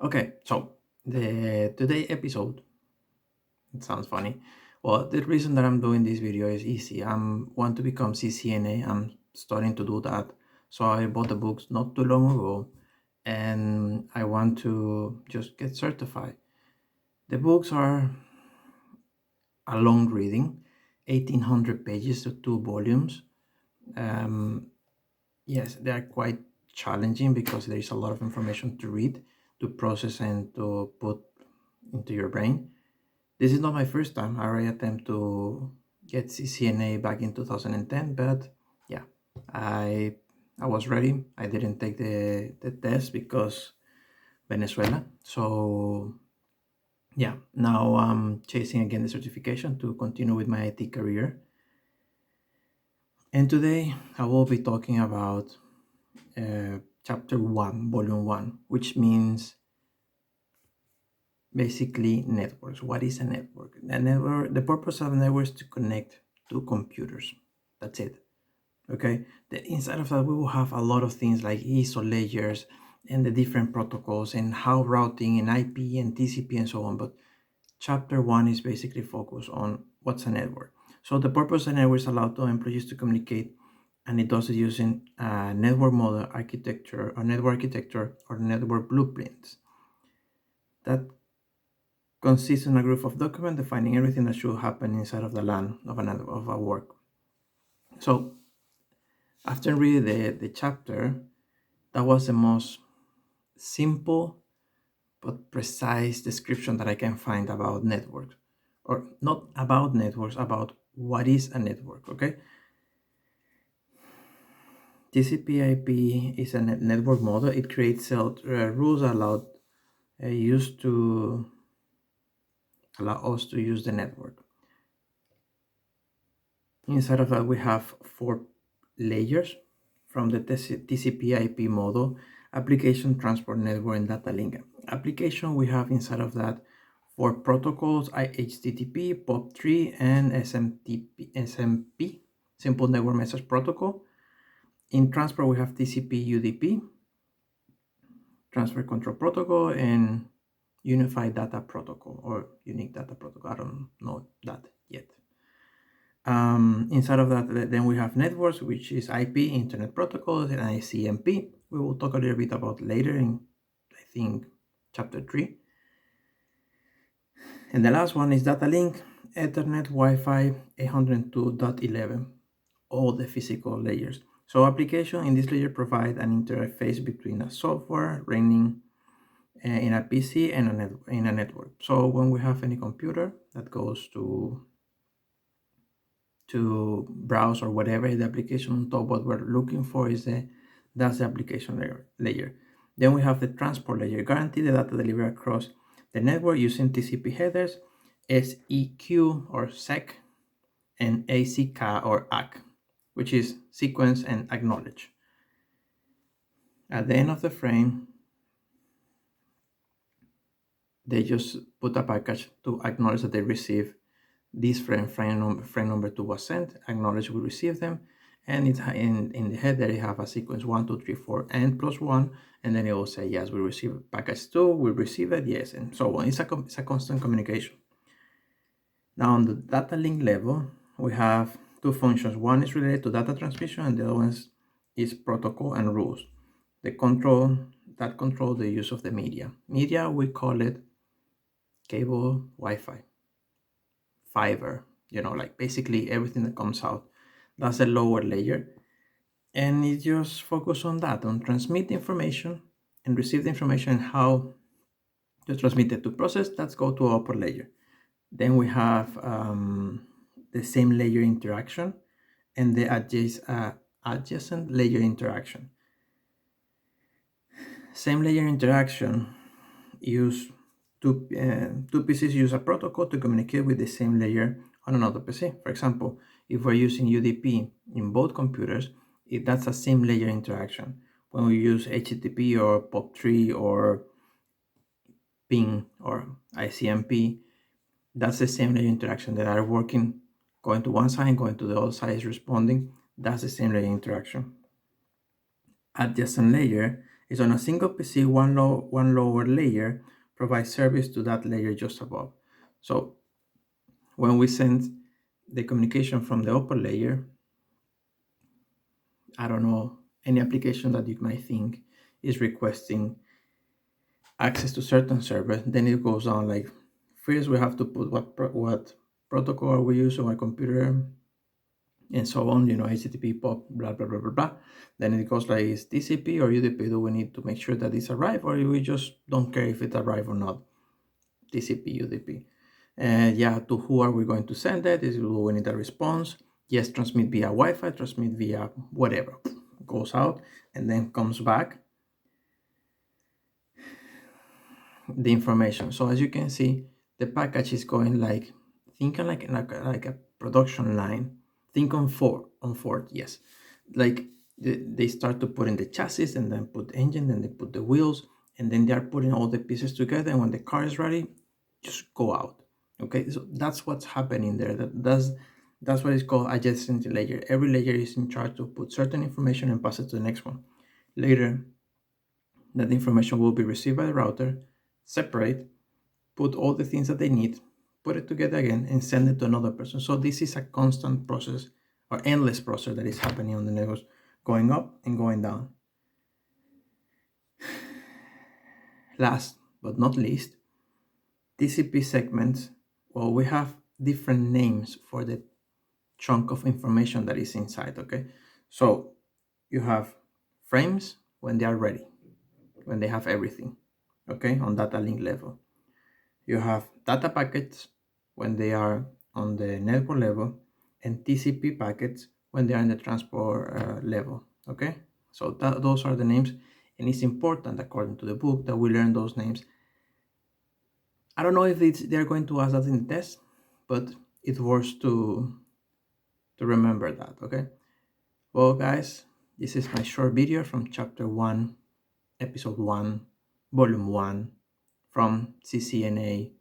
Okay, so the today episode, it sounds funny. Well, the reason that I'm doing this video is easy. Want to become CCNA. I'm starting to do that. So I bought the books not too long ago, and I want to just get certified. The books are a long reading, 1800 pages to 2 volumes. Um, yes, they are quite challenging because there is a lot of information to read, to process, and to put into your brain. This is not my first time. I already attempt to get CCNA back in 2010, but yeah, I I was ready. I didn't take the test because Venezuela. So yeah, now I'm chasing again the certification to continue with my IT career. And today I will be talking about chapter 1, volume 1, which means basically networks. What is a network? A network, the purpose of a network is to connect two computers. That's it. Okay. Inside of that, we will have a lot of things like ISO layers and the different protocols and how routing and IP and TCP and so on. But chapter 1 is basically focused on what's a network. So the purpose of a network is allow to employees to communicate, and it does it using a network model architecture or network architecture or network blueprints that consists in a group of documents defining everything that should happen inside of the LAN of a work. So after reading the chapter, that was the most simple but precise description that I can find about networks. Or not about networks, about what is a network, okay? TCP/IP is a network model. It creates rules allowed used to allow us to use the network. Inside of that, we have 4 layers from the TCP/IP model: application, transport, network, and data link. Application, we have inside of that 4 protocols: HTTP, POP3, and SMP, Simple Network Message Protocol. In transport, we have TCP/UDP, Transfer Control Protocol, and Unified Data Protocol or Unique Data Protocol. I don't know that yet. Inside of that, then we have networks, which is IP, Internet Protocols, and ICMP. We will talk a little bit about later in, I think, chapter 3. And the last one is data link, Ethernet, Wi-Fi, 802.11, all the physical layers. So application in this layer provide an interface between a software running in a PC and in a network. So when we have any computer that goes to browse or whatever the application on top, what we're looking for is that's the application layer. Then we have the transport layer, guarantee the data delivered across the network using TCP headers, SEQ or SEC, and ACK or ACK, which is sequence and acknowledge. At the end of the frame, they just put a package to acknowledge that they receive this frame number 2 was sent, acknowledge we received them, and it in the header they have a sequence 1 2 3 4 and plus 1, and then it will say yes, we received package 2, we received it, yes, and so on. It's a constant communication. Now on the data link level, we have 2 functions. One is related to data transmission, and the other one is protocol and rules. Control the use of the media. Media, we call it cable, Wi-Fi, fiber, like basically everything that comes out. That's a lower layer. And it just focus on that, on transmit information and receive the information, how to transmit it to process. Let's go to upper layer. Then we have the same layer interaction and the adjacent layer interaction. Same layer interaction use two PCs use a protocol to communicate with the same layer on another PC. For example, if we're using UDP in both computers, that's a same layer interaction. When we use HTTP or POP3 or ping or ICMP, that's the same layer interaction that are working, going to one side, going to the other side is responding. That's the same layer interaction. Adjacent layer It's on a single PC, one lower layer provides service to that layer just above. So when we send the communication from the upper layer, I don't know, any application that you might think is requesting access to certain servers, then it goes on like, first we have to put what protocol we use on my computer and so on, HTTP, POP, blah, blah, blah, blah, blah. Then it goes like, is TCP or UDP? Do we need to make sure that it's arrived, or we just don't care if it arrived or not? TCP, UDP. Yeah, to who are we going to send it? Do we need a response? Yes, transmit via Wi-Fi, transmit via whatever. Goes out and then comes back the information. So as you can see, the package is going like, think like a production line. Think on Ford, yes. Like they start to put in the chassis and then put the engine, then they put the wheels, and then they are putting all the pieces together. And when the car is ready, just go out. Okay, so that's what's happening there. That's what is called adjacent layer. Every layer is in charge to put certain information and pass it to the next one. Later, that information will be received by the router, separate, put all the things that they need, put it together again, and send it to another person. So this is a constant process or endless process that is happening on the networks, going up and going down. Last but not least, TCP segments. Well, we have different names for the chunk of information that is inside, okay? So you have frames when they are ready, when they have everything, okay, on data link level. You have data packets when they are on the network level, and TCP packets when they are in the transport level, okay? So those are the names, and it's important, according to the book, that we learn those names. I don't know if they're going to ask that in the test, but it's worth to remember that, okay? Well, guys, this is my short video from chapter 1, episode 1, volume 1, from Ccna.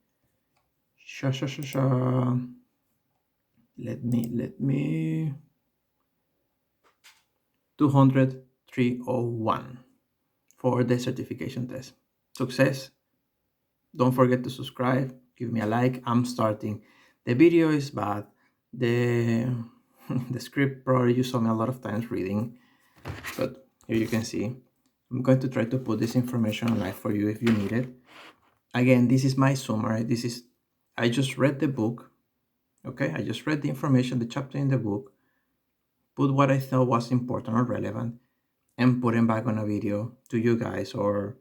Let me 200-301 for the certification test. Success. Don't forget to subscribe, give me a like. I'm starting. The video is bad. The the script probably you saw me a lot of times reading, but here you can see. I'm going to try to put this information online for you if you need it. Again, this is my summary. I just read the book. Okay, I just read the information, the chapter in the book, put what I thought was important or relevant, and put it back on a video to you guys or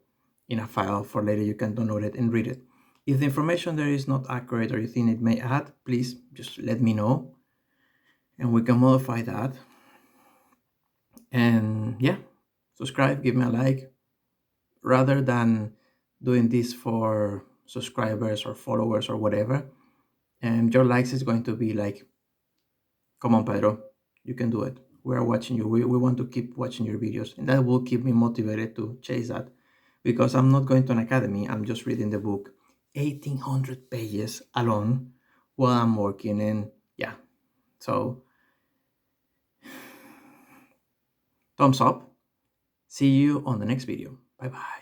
in a file for later. You can download it and read it. If the information there is not accurate or you think it may add, please just let me know and we can modify that. And yeah, subscribe, give me a like, rather than doing this for subscribers or followers or whatever. And your likes is going to be like, come on, Pedro, you can do it. We are watching you. We want to keep watching your videos, and that will keep me motivated to chase that, because I'm not going to an academy. I'm just reading the book, 1,800 pages alone while I'm working. And yeah, so thumbs up. See you on the next video. Bye bye.